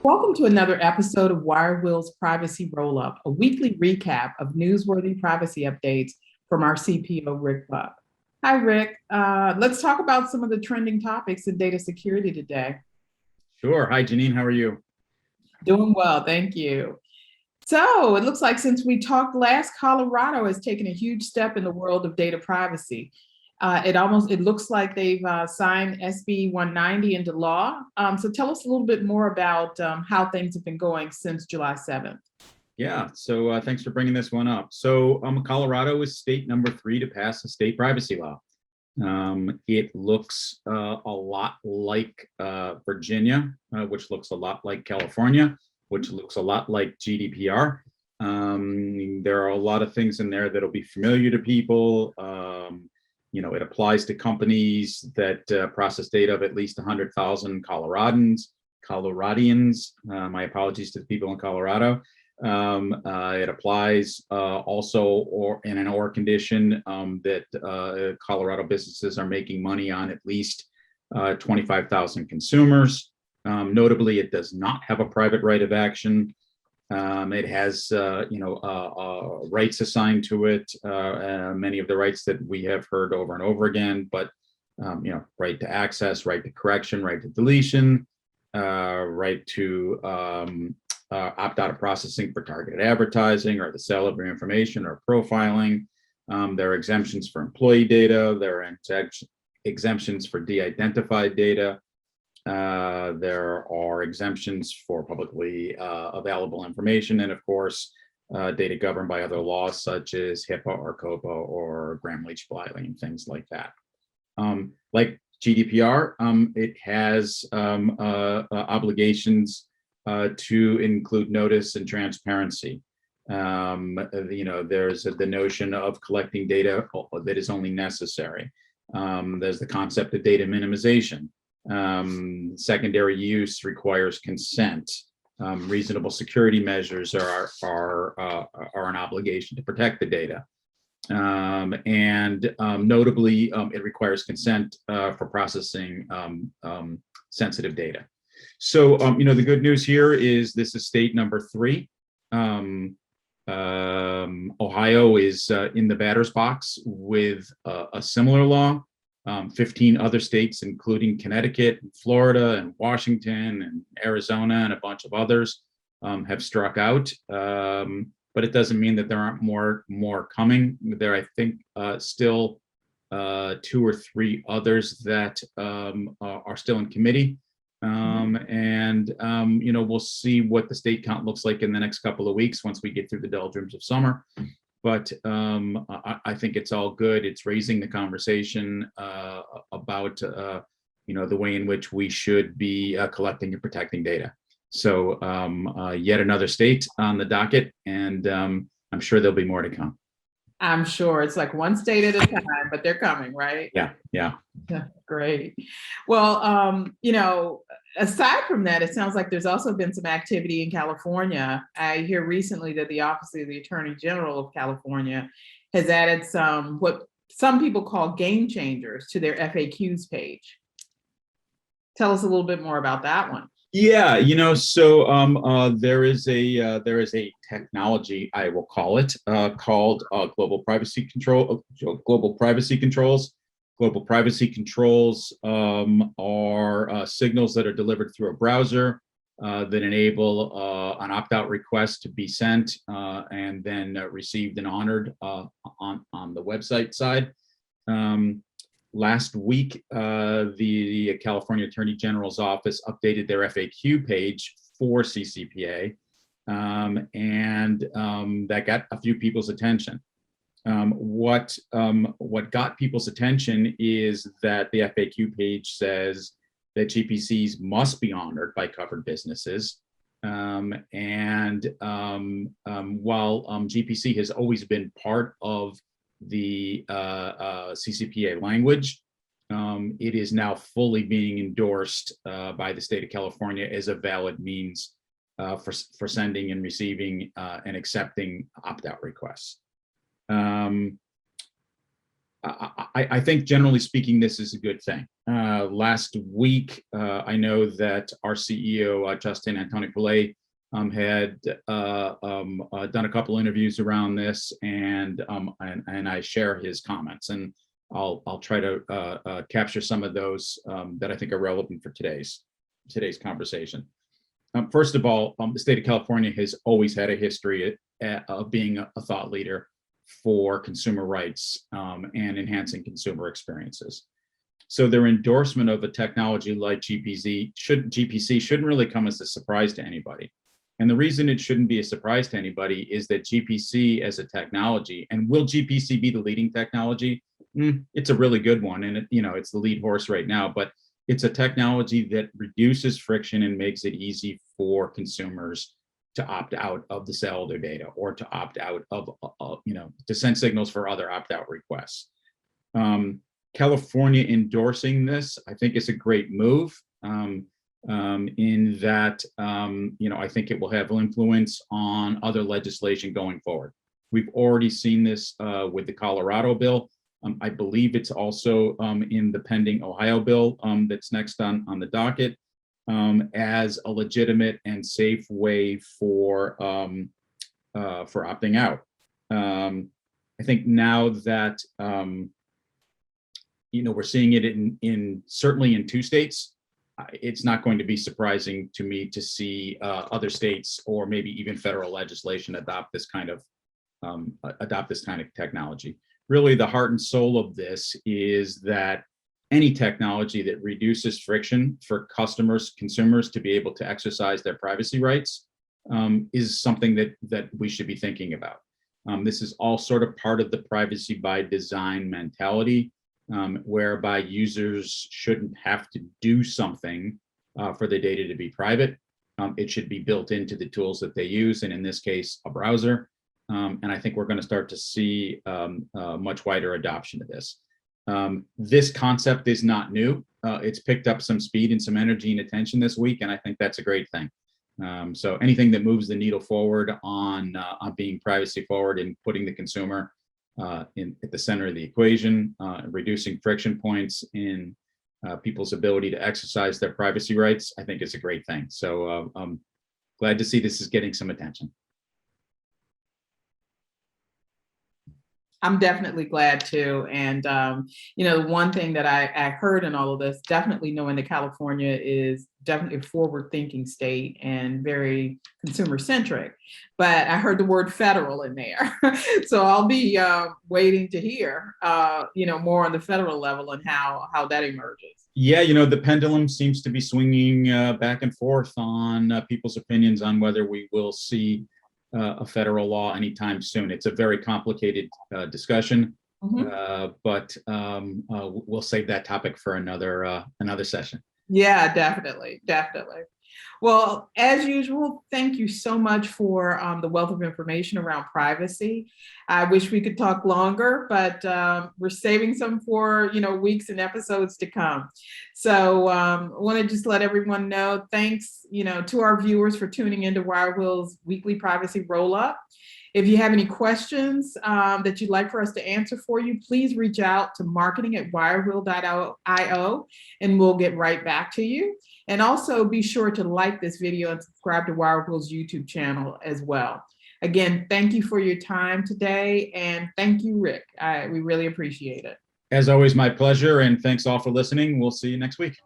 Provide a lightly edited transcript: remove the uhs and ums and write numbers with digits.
Welcome to another episode of WireWheel's Privacy Roll-Up, a weekly recap of newsworthy privacy updates from our CPO Rick Buck. Hi, Rick. Let's talk about some of the trending topics in data security today. Sure. Hi, Janine. How are you? Doing well, thank you. So it looks like since we talked last, Colorado has taken a huge step in the world of data privacy. It looks like they've signed SB190 into law. So tell us a little bit more about how things have been going since July 7th. Yeah, so thanks for bringing this one up. So Colorado is state number 3 to pass a state privacy law. It looks a lot like Virginia, which looks a lot like California, which looks a lot like GDPR. There are a lot of things in there that'll be familiar to people. It applies to companies that process data of at least 100,000 Coloradians. My apologies to the people in Colorado. It applies also or in an or condition that Colorado businesses are making money on at least 25,000 consumers. Notably, it does not have a private right of action. It has, rights assigned to it, many of the rights that we have heard over and over again, but, right to access, right to correction, right to deletion, right to opt out of processing for targeted advertising or the sale of your information or profiling. There are exemptions for employee data. There are exemptions for de-identified data. There are exemptions for publicly available information, and of course, data governed by other laws such as HIPAA or COPA or Gramm-Leach-Bliley and things like that. Like GDPR, it has obligations to include notice and transparency. There's the notion of collecting data that is only necessary. There's the concept of data minimization. Secondary use requires consent. Reasonable security measures are an obligation to protect the data. Notably, it requires consent for processing sensitive data. So, the good news here is this is state number 3. Ohio is in the batter's box with a similar law. 15 other states, including Connecticut, and Florida, and Washington, and Arizona, and a bunch of others, have struck out. But it doesn't mean that there aren't more coming. There, I think, still 2 or 3 others that are still in committee. We'll see what the state count looks like in the next couple of weeks once we get through the doldrums of summer. But I think it's all good. It's raising the conversation about the way in which we should be collecting and protecting data. So yet another state on the docket, and I'm sure there'll be more to come. I'm sure it's like one state at a time, but they're coming, right? Yeah. Great. Well, aside from that, it sounds like there's also been some activity in California. I hear recently that the Office of the Attorney General of California has added some, what some people call game changers, to their FAQs page. Tell us a little bit more about that one. Yeah, so there is a technology, I will call it, called global privacy controls. Global privacy controls are signals that are delivered through a browser that enable an opt-out request to be sent and then received and honored on the website side. Last week, the California Attorney General's office updated their FAQ page for CCPA, and that got a few people's attention. What got people's attention is that the FAQ page says that GPCs must be honored by covered businesses. While GPC has always been part of the CCPA language, it is now fully being endorsed by the state of California as a valid means for sending and receiving and accepting opt-out requests. I think generally speaking, this is a good thing. Last week, I know that our CEO, Justin Antoni-Poulet, had done a couple interviews around this, and I share his comments, and I'll try to capture some of those that I think are relevant for today's conversation. First of all, the state of California has always had a history of being a thought leader for consumer rights and enhancing consumer experiences. So their endorsement of a technology like GPC shouldn't really come as a surprise to anybody. And the reason it shouldn't be a surprise to anybody is that GPC as a technology, and will GPC be the leading technology? It's a really good one, and it's the lead horse right now, but it's a technology that reduces friction and makes it easy for consumers to opt out of the sale of their data, or to opt out of, to send signals for other opt-out requests. California endorsing this, I think, is a great move in that, I think it will have influence on other legislation going forward. We've already seen this with the Colorado bill. I believe it's also in the pending Ohio bill that's next on the docket. As a legitimate and safe way for opting out. I think now that we're seeing it in certainly in 2 states, it's not going to be surprising to me to see other states, or maybe even federal legislation, adopt this kind of technology. Really, the heart and soul of this is that any technology that reduces friction for consumers to be able to exercise their privacy rights is something that we should be thinking about. This is all sort of part of the privacy by design mentality, whereby users shouldn't have to do something for the data to be private. It should be built into the tools that they use, and in this case, a browser. And I think we're going to start to see much wider adoption of this. This concept is not new. It's picked up some speed and some energy and attention this week, and I think that's a great thing. So anything that moves the needle forward on being privacy forward and putting the consumer at the center of the equation, reducing friction points in people's ability to exercise their privacy rights, I think is a great thing. So I'm glad to see this is getting some attention. I'm definitely glad too. And, one thing that I heard in all of this, definitely knowing that California is definitely a forward-thinking state and very consumer-centric, but I heard the word federal in there. So I'll be waiting to hear, more on the federal level and how that emerges. Yeah, the pendulum seems to be swinging back and forth on people's opinions on whether we will see a federal law anytime soon. It's a very complicated discussion, but we'll save that topic for another session. Yeah, definitely. Well, as usual, thank you so much for the wealth of information around privacy. I wish we could talk longer, but we're saving some for weeks and episodes to come. So I want to just let everyone know, thanks to our viewers for tuning into WireWheel's weekly privacy roll-up. If you have any questions that you'd like for us to answer for you, please reach out to marketing@wirewheel.io and we'll get right back to you. And also be sure to like this video and subscribe to WireWheel's YouTube channel as well. Again, thank you for your time today, and thank you, Rick. We really appreciate it. As always, my pleasure, and thanks all for listening. We'll see you next week.